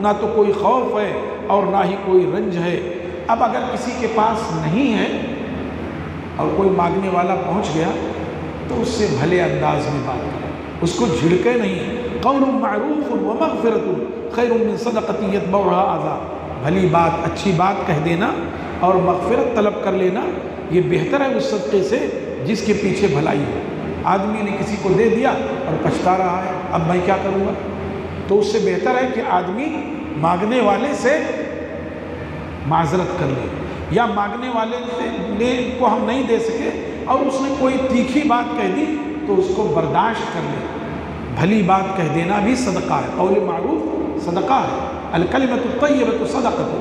نہ تو کوئی خوف ہے اور نہ ہی کوئی رنج ہے۔ اب اگر کسی کے پاس نہیں ہے اور کوئی مانگنے والا پہنچ گیا تو اس سے بھلے انداز میں بات کریں، اس کو جھڑکے نہیں۔ قول معروف ومغفرۃ خیر من صدقۃ یتبعها اذی، بھلی بات، اچھی بات کہہ دینا اور مغفرت طلب کر لینا یہ بہتر ہے اس صدقے سے جس کے پیچھے بھلائی ہے۔ آدمی نے کسی کو دے دیا اور پچھتا رہا ہے اب میں کیا کروں گا، تو اس سے بہتر ہے کہ آدمی مانگنے والے سے معذرت کر لے، یا مانگنے والے کو ہم نہیں دے سکے اور اس نے کوئی تیکھی بات کہہ دی تو اس کو برداشت کر لے۔ بھلی بات کہہ دینا بھی صدقہ ہے، قول معروف صدقہ ہے، الکلمۃ الطیبۃ صدقۃ،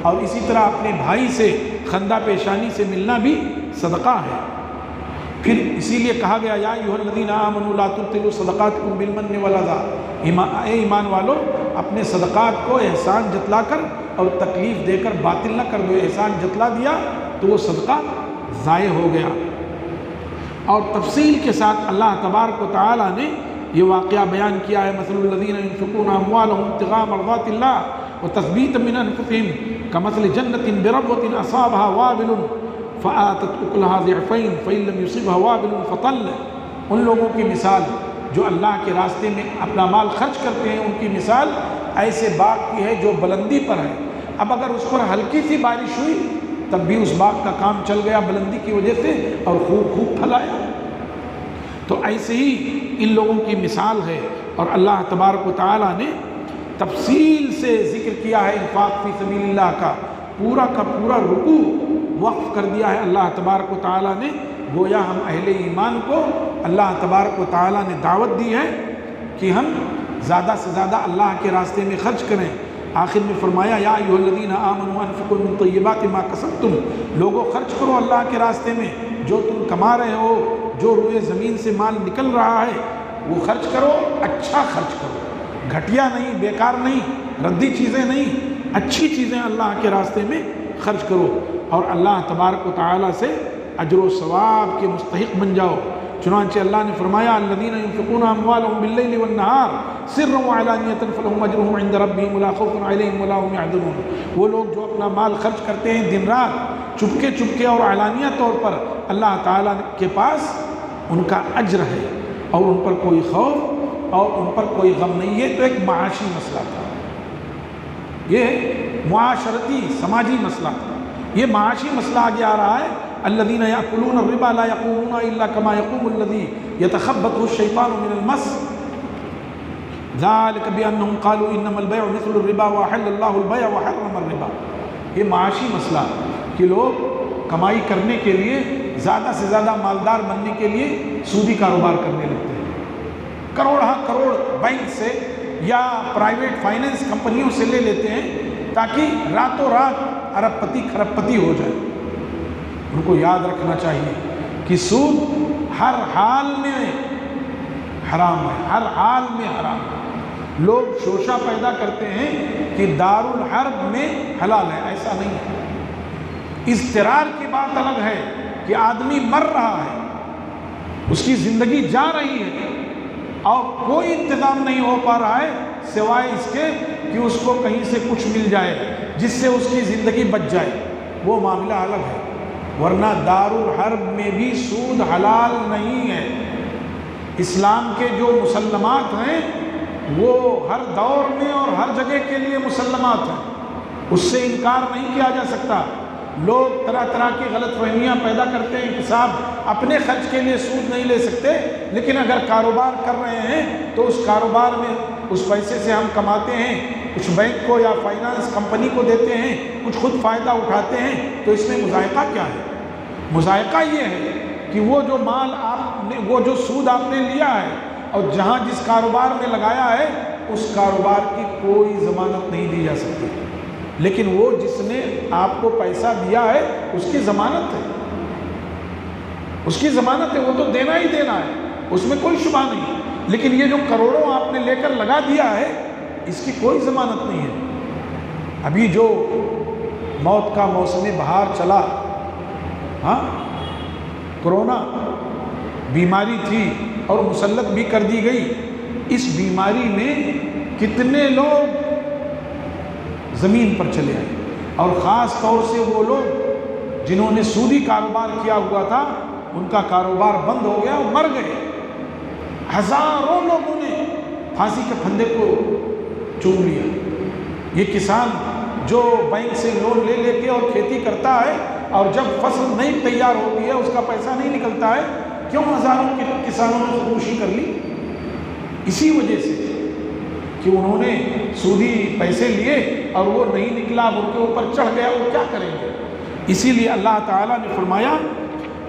اور اسی طرح اپنے بھائی سے خندہ پیشانی سے ملنا بھی صدقہ ہے۔ پھر اسی لیے کہا گیا یا ایھا الذین آمنوا لا تبطلوا صدقاتکم بالمن والاذی، اے ایمان والو اپنے صدقات کو احسان جتلا کر اور تکلیف دے کر باطل نہ کر دو۔ احسان جتلا دیا تو وہ صدقہ ضائع ہو گیا۔ اور تفصیل کے ساتھ اللہ تبارک و تعالیٰ نے یہ واقعہ بیان کیا ہے. مثل الذین ينفقون اموالهم ابتغاء مرضات اللہ وتثبیتا من انفسهم کمثل جنۃ بربوۃ اصابها وابل فآتت اکلها ضعفین فإن لم يصبها وابل فطل. ان لوگوں کی مثال جو اللہ کے راستے میں اپنا مال خرچ کرتے ہیں، ان کی مثال ایسے باغ کی ہے جو بلندی پر ہے. اب اگر اس پر ہلکی سی بارش ہوئی تب بھی اس باغ کا کام چل گیا بلندی کی وجہ سے اور خوب پھلایا. تو ایسے ہی ان لوگوں کی مثال ہے. اور اللہ تبارک و تعالیٰ نے تفصیل سے ذکر کیا ہے انفاق فی سبیل اللہ کا پورا رکوع وقف کر دیا ہے اللہ تبارک و تعالیٰ نے. گویا ہم اہل ایمان کو اللہ تبارک و تعالیٰ نے دعوت دی ہے کہ ہم زیادہ سے زیادہ اللہ کے راستے میں خرچ کریں. آخر میں فرمایا یا ایھا الذین آمنوا انفقوا من طیبات ما کسبتم، لوگوں خرچ کرو اللہ کے راستے میں جو تم کما رہے ہو، جو روئے زمین سے مال نکل رہا ہے وہ خرچ کرو، اچھا خرچ کرو، گھٹیا نہیں، بیکار نہیں، ردی چیزیں نہیں، اچھی چیزیں اللہ کے راستے میں خرچ کرو اور اللہ تبارک و تعالیٰ سے اجر و ثواب کے مستحق بن جاؤ. چنانچہ اللہ نے فرمایا الذین ينفقون اموالهم باللیل والنہار سرا وعلانیۃ فلہم اجرہم عند ربہم ولا خوف علیہم ولا هم یحزنون. وہ لوگ جو اپنا مال خرچ کرتے ہیں دن رات چپکے اور علانیہ طور پر، اللہ تعالیٰ کے پاس ان کا اجر ہے اور ان پر کوئی خوف اور ان پر کوئی غم نہیں. یہ تو ایک معاشی مسئلہ تھا، یہ معاشرتی سماجی مسئلہ تھا. یہ معاشی مسئلہ آگے آ رہا ہے. الذین یأکلون الربا لا یقومون الا کما یقوم الذی یتخبطہ الشیطان من المس ذلک بانہم قالوا انما البیع مثل الربا واحل اللہ البیع وحرم الربا. یہ معاشی مسئلہ کہ لوگ کمائی کرنے کے لیے، زیادہ سے زیادہ مالدار بننے کے لیے سودی کاروبار کرنے لگتے ہیں. کروڑ بینک سے یا پرائیویٹ فائنینس کمپنیوں سے لے لیتے ہیں تاکہ راتوں رات ارب پتی کھرب پتی ہو جائے. ان کو یاد رکھنا چاہیے کہ سود ہر حال میں حرام ہے، ہر حال میں حرام ہے. لوگ شوشہ پیدا کرتے ہیں کہ دار الحرب میں حلال ہے، ایسا نہیں ہے. اضطرار کی بات الگ ہے کہ آدمی مر رہا ہے، اس کی زندگی جا رہی ہے اور کوئی انتظام نہیں ہو پا رہا ہے سوائے اس کے کہ اس کو کہیں سے کچھ مل جائے جس سے اس کی زندگی بچ جائے، وہ معاملہ الگ ہے. ورنہ دار الحرب میں بھی سود حلال نہیں ہے. اسلام کے جو مسلمات ہیں وہ ہر دور میں اور ہر جگہ کے لیے مسلمات ہیں، اس سے انکار نہیں کیا جا سکتا. لوگ طرح کی غلط فہمیاں پیدا کرتے ہیں کہ صاحب اپنے خرچ کے لیے سود نہیں لے سکتے، لیکن اگر کاروبار کر رہے ہیں تو اس کاروبار میں اس پیسے سے ہم کماتے ہیں، کچھ بینک کو یا فائنانس کمپنی کو دیتے ہیں، کچھ خود فائدہ اٹھاتے ہیں، تو اس میں مذائقہ کیا ہے؟ مذائقہ یہ ہے کہ وہ جو مال آپ نے، وہ جو سود آپ نے لیا ہے اور جہاں جس کاروبار میں لگایا ہے اس کاروبار کی کوئی ضمانت نہیں دی جا سکتی، لیکن وہ جس نے آپ کو پیسہ دیا ہے اس کی ضمانت ہے، اس کی ضمانت ہے، وہ تو دینا ہی دینا ہے، اس میں کوئی شبہ نہیں. لیکن یہ جو کروڑوں آپ نے لے کر لگا دیا ہے اس کی کوئی ضمانت نہیں ہے. ابھی جو موت کا موسم بہار چلا، ہاں کرونا بیماری تھی اور مسلط بھی کر دی گئی. اس بیماری میں کتنے لوگ زمین پر چلے آئے، اور خاص طور سے وہ لوگ جنہوں نے سودی کاروبار کیا ہوا تھا ان کا کاروبار بند ہو گیا، مر گئے. ہزاروں لوگوں نے پھانسی کے پھندے کو چوم لیا. یہ کسان جو بینک سے لون لے لے کے اور کھیتی کرتا ہے اور جب فصل نہیں تیار ہوتی ہے اس کا پیسہ نہیں نکلتا ہے، کیوں ہزاروں کے کسانوں نے خودکشی کر لی؟ اسی وجہ سے کہ انہوں نے سودی پیسے لیے اور وہ نہیں نکلا، ان کے اوپر چڑھ گیا، وہ کیا کریں گے؟ اسی لیے اللہ تعالیٰ نے فرمایا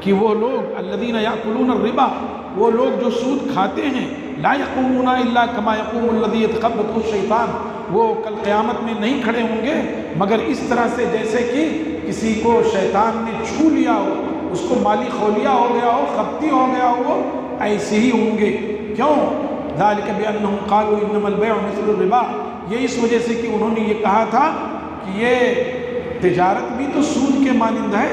کہ وہ لوگ الذین یأکلون الربا، وہ لوگ جو سود کھاتے ہیں، لا یقومون الا کما یقوم الذی یتخبطہ الشیطان، وہ کل قیامت میں نہیں کھڑے ہوں گے مگر اس طرح سے جیسے کہ کسی کو شیطان نے چھو لیا ہو، اس کو مالی خولیا ہو گیا ہو، خبتی ہو گیا ہو، ایسے ہی ہوں گے. کیوں؟ ذالک بانہم قالوا انما البیع مثل الربا، یہ اس وجہ سے کہ انہوں نے یہ کہا تھا کہ یہ تجارت بھی تو سود کے مانند ہے.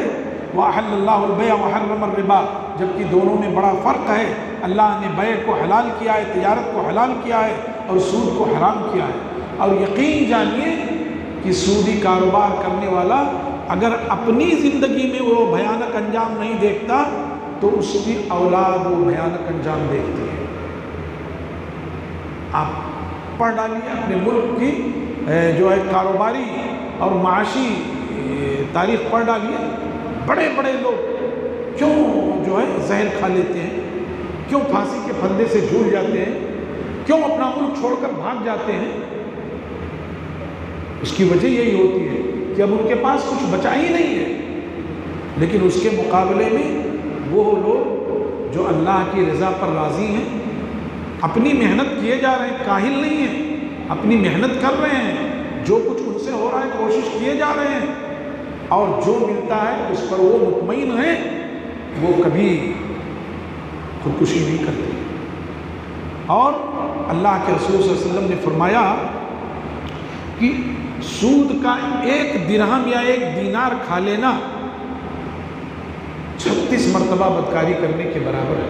وَأَحَلَّ اللَّهُ الْبَيْعَ وَحَرَّمَ الرِّبَا، جبکہ دونوں میں بڑا فرق ہے۔ اللہ نے بیع کو حلال کیا ہے، تجارت کو حلال کیا ہے، اور سود کو حرام کیا ہے۔ اور یقین جانیے کہ سودی کاروبار کرنے والا اگر اپنی زندگی میں وہ بھیانک انجام نہیں دیکھتا تو اس کی اولاد وہ بھیانک انجام دیکھتی ہے۔ آپ پڑھ ڈالیے اپنے ملک کی جو ہے کاروباری اور معاشی تاریخ پڑھ ڈالیے، بڑے بڑے لوگ کیوں جو ہے زہر کھا لیتے ہیں، کیوں پھانسی کے پھندے سے جھول جاتے ہیں، کیوں اپنا ملک چھوڑ کر بھاگ جاتے ہیں؟ اس کی وجہ یہی ہوتی ہے کہ اب ان کے پاس کچھ بچا ہی نہیں ہے، لیکن اس کے مقابلے میں وہ لوگ جو اللہ کی رضا پر راضی ہیں، اپنی محنت کیے جا رہے ہیں، کاہل نہیں ہیں، اپنی محنت کر رہے ہیں، جو کچھ ان سے ہو رہا ہے کوشش کیے جا رہے ہیں، اور جو ملتا ہے اس پر وہ مطمئن ہیں، وہ کبھی خودکشی نہیں کرتے۔ اور اللہ کے رسول صلی اللہ علیہ وسلم نے فرمایا کہ سود کا 1 درہم یا 1 دینار کھا لینا 36 مرتبہ بدکاری کرنے کے برابر ہے۔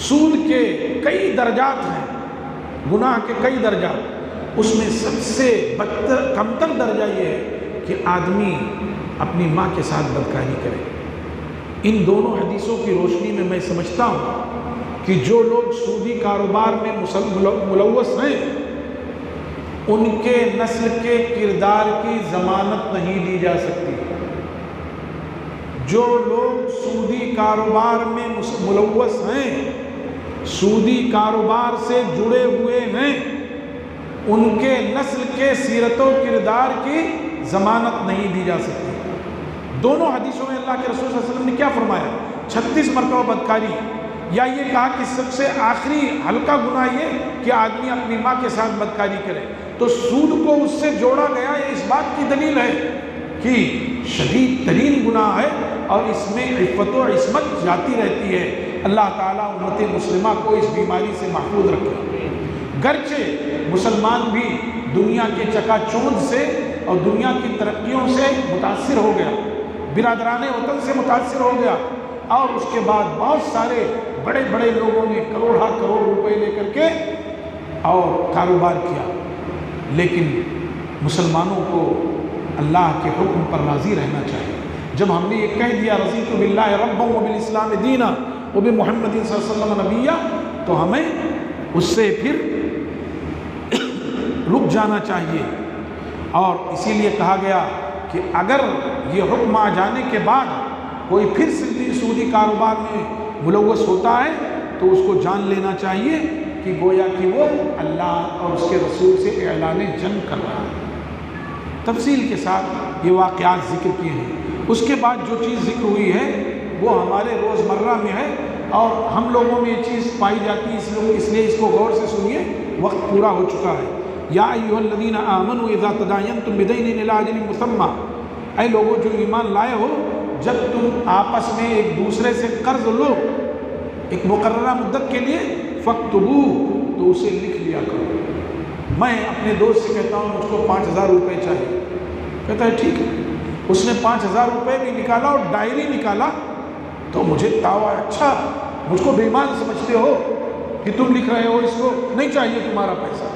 سود کے کئی درجات ہیں، گناہ کے کئی درجات، اس میں سب سے بدتر کمتر درجہ یہ ہے کہ آدمی اپنی ماں کے ساتھ بدکاری کرے۔ ان دونوں حدیثوں کی روشنی میں میں سمجھتا ہوں کہ جو لوگ سودی کاروبار میں ملوث ہیں ان کے نسل کے کردار کی ضمانت نہیں دی جا سکتی۔ جو لوگ سودی کاروبار میں ملوث ہیں، سودی کاروبار سے جڑے ہوئے ہیں، ان کے نسل کے سیرت و کردار کی ضمانت نہیں دی جا سکتی۔ دونوں حدیثوں میں اللہ کے رسول صلی اللہ علیہ وسلم نے کیا فرمایا؟ 36 مرتبہ بدکاری، یا یہ کہا کہ سب سے آخری ہلکا گناہ یہ کہ آدمی اپنی ماں کے ساتھ بدکاری کرے۔ تو سود کو اس سے جوڑا گیا، یہ اس بات کی دلیل ہے کہ شدید ترین گناہ ہے اور اس میں عفت و عصمت جاتی رہتی ہے۔ اللہ تعالیٰ امت مسلمہ کو اس بیماری سے محفوظ رکھے۔ گرچہ مسلمان بھی دنیا کے چکا چوند سے اور دنیا کی ترقیوں سے متاثر ہو گیا، برادران وطن سے متاثر ہو گیا، اور اس کے بعد بہت سارے بڑے بڑے لوگوں نے کروڑ روپے لے کر کے اور کاروبار کیا، لیکن مسلمانوں کو اللہ کے حکم پر راضی رہنا چاہیے۔ جب ہم نے یہ کہہ دیا رضیت باللہ ربا وبالاسلام دینا وبمحمد صلی اللہ علیہ وسلم نبیہ، تو ہمیں اس سے پھر رک جانا چاہیے۔ اور اسی لیے کہا گیا کہ اگر یہ حکم آ جانے کے بعد کوئی پھر سودی کاروبار میں ملوث ہوتا ہے تو اس کو جان لینا چاہیے کہ گویا کہ وہ اللہ اور اس کے رسول سے اعلان جنگ کر رہا ہے۔ تفصیل کے ساتھ یہ واقعات ذکر کیے ہیں۔ اس کے بعد جو چیز ذکر ہوئی ہے وہ ہمارے روزمرہ میں ہے اور ہم لوگوں میں یہ چیز پائی جاتی ہے، اس لیے اس کو غور سے سنیے، وقت پورا ہو چکا ہے۔ یا ایھا الذین آمنوا اذا تداینتم بدین الی اجل مسمى، اے لوگوں جو ایمان لائے ہو، جب تم آپس میں ایک دوسرے سے قرض لو ایک مقررہ مدت کے لیے، فاکتبوہ، تو اسے لکھ لیا کرو۔ میں اپنے دوست سے کہتا ہوں مجھ کو 5000 روپے چاہیے، کہتا ہے ٹھیک ہے۔ اس نے 5000 روپے بھی نکالا اور ڈائری نکالا تو مجھے تاوا، اچھا مجھ کو بے ایمان سمجھتے ہو کہ تم لکھ رہے ہو اس کو، نہیں چاہیے تمہارا پیسہ۔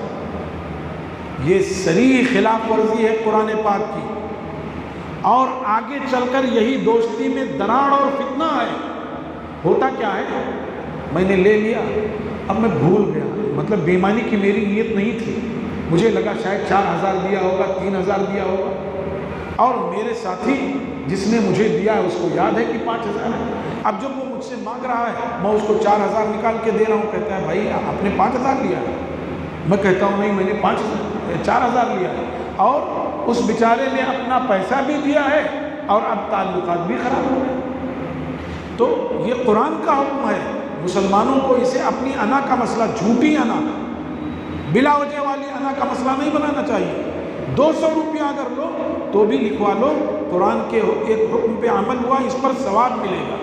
یہ صریح خلاف ورزی ہے قرآن پاک کی، اور آگے چل کر یہی دوستی میں دراڑ اور فتنہ ہے۔ ہوتا کیا ہے، میں نے لے لیا، اب میں بھول گیا، مطلب بے ایمانی کی میری نیت نہیں تھی، مجھے لگا شاید 4000 دیا ہوگا، 3000 دیا ہوگا، اور میرے ساتھی جس نے مجھے دیا ہے اس کو یاد ہے کہ 5000 ہے۔ اب جب وہ مجھ سے مانگ رہا ہے، میں اس کو 4000 نکال کے دے رہا ہوں، کہتا ہے بھائی آپ نے 5000 لیا ہے۔ میں کہتا ہوں نہیں، میں نے 4000 لیا ہے، اور اس بیچارے نے اپنا پیسہ بھی دیا ہے اور اب تعلقات بھی خراب ہو گئے۔ تو یہ قرآن کا حکم ہے، مسلمانوں کو اسے اپنی انا کا مسئلہ، جھوٹی انا، بلا وجہ والی انا کا مسئلہ نہیں بنانا چاہیے۔ 200 روپیہ اگر لو تو بھی لکھوا لو، قرآن کے ایک حکم پہ عمل ہوا، اس پر ثواب ملے گا۔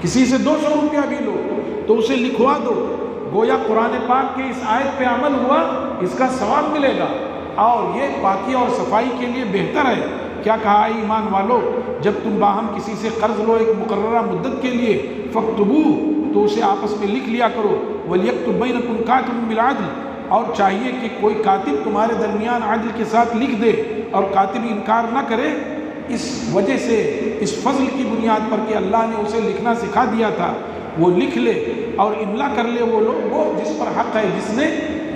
کسی سے 200 روپیہ بھی لو تو اسے لکھوا دو، گویا قرآن پاک کی اس آیت پہ عمل ہوا، اس کا ثواب ملے گا۔ اور یہ پاکی اور صفائی کے لیے بہتر ہے کیا کہا ہے ایمان والو، جب تم باہم کسی سے قرض لو ایک مقررہ مدت کے لیے، فاکتبوہ تو اسے آپس میں لکھ لیا کرو، وَلْيَكْتُبْ بَيْنَكُمْ كَاتِبٌ بِالْعَدْلِ اور چاہیے کہ کوئی کاتب تمہارے درمیان عدل کے ساتھ لکھ دے، اور کاتب انکار نہ کرے اس وجہ سے، اس فضل کی بنیاد پر کہ اللہ نے اسے لکھنا سکھا دیا تھا، وہ لکھ لے اور املا کر لے وہ لوگ، وہ جس پر حق ہے، جس نے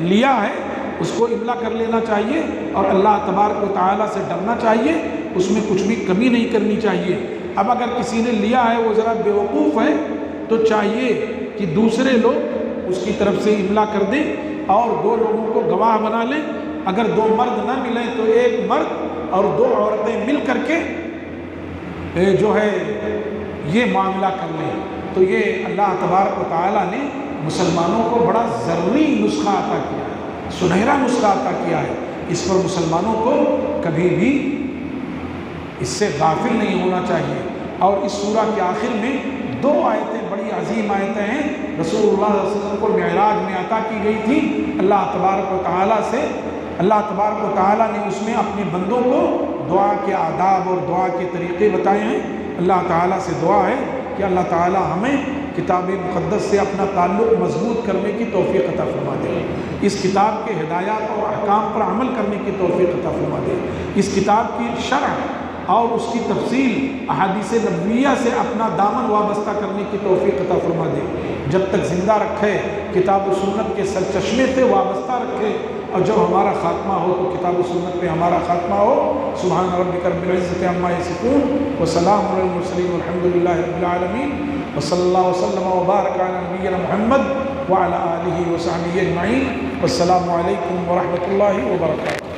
لیا ہے اس کو املا کر لینا چاہیے، اور اللہ تبارک و تعالیٰ سے ڈرنا چاہیے، اس میں کچھ بھی کمی نہیں کرنی چاہیے۔ اب اگر کسی نے لیا ہے وہ ذرا بیوقوف ہے تو چاہیے کہ دوسرے لوگ اس کی طرف سے املا کر دیں اور 2 لوگوں کو گواہ بنا لیں، اگر 2 مرد نہ ملیں تو 1 مرد اور 2 عورتیں مل کر کے جو ہے یہ معاملہ کر لیں۔ تو یہ اللہ تبارک و تعالیٰ نے مسلمانوں کو بڑا ضروری نسخہ عطا کیا ہے، سنہرا نسخہ عطا کیا ہے، اس پر مسلمانوں کو کبھی بھی اس سے غافل نہیں ہونا چاہیے۔ اور اس سورہ کے آخر میں 2 آیتیں بڑی عظیم آیتیں ہیں، رسول اللہ صلی اللہ علیہ وسلم کو معراج میں عطا کی گئی تھی اللہ تبارک و تعالیٰ سے۔ اللہ تبارک و تعالیٰ نے اس میں اپنے بندوں کو دعا کے آداب اور دعا کے طریقے بتائے ہیں۔ اللہ تعالیٰ سے دعا ہے کہ اللہ تعالیٰ ہمیں کتاب مقدس سے اپنا تعلق مضبوط کرنے کی توفیق عطا فرما دے، اس کتاب کے ہدایات اور احکام پر عمل کرنے کی توفیق عطا فرما دے، اس کتاب کی شرح اور اس کی تفصیل احادیث نبویہ سے اپنا دامن وابستہ کرنے کی توفیق عطا فرما دے، جب تک زندہ رکھے کتاب و سنت کے سرچشمے سے وابستہ رکھے، اور جب ہمارا خاتمہ ہو تو کتاب و سنت پہ ہمارا خاتمہ ہو۔ سبحان ربک رب العزۃ عما یصفون وسلام علی المرسلین والحمد للہ رب العالمین، وصلی اللہ وسلم وبارک علی نبینا محمد وعلی آلہ وصحبہ اجمعین، والسلام علیکم ورحمۃ اللہ وبرکاتہ۔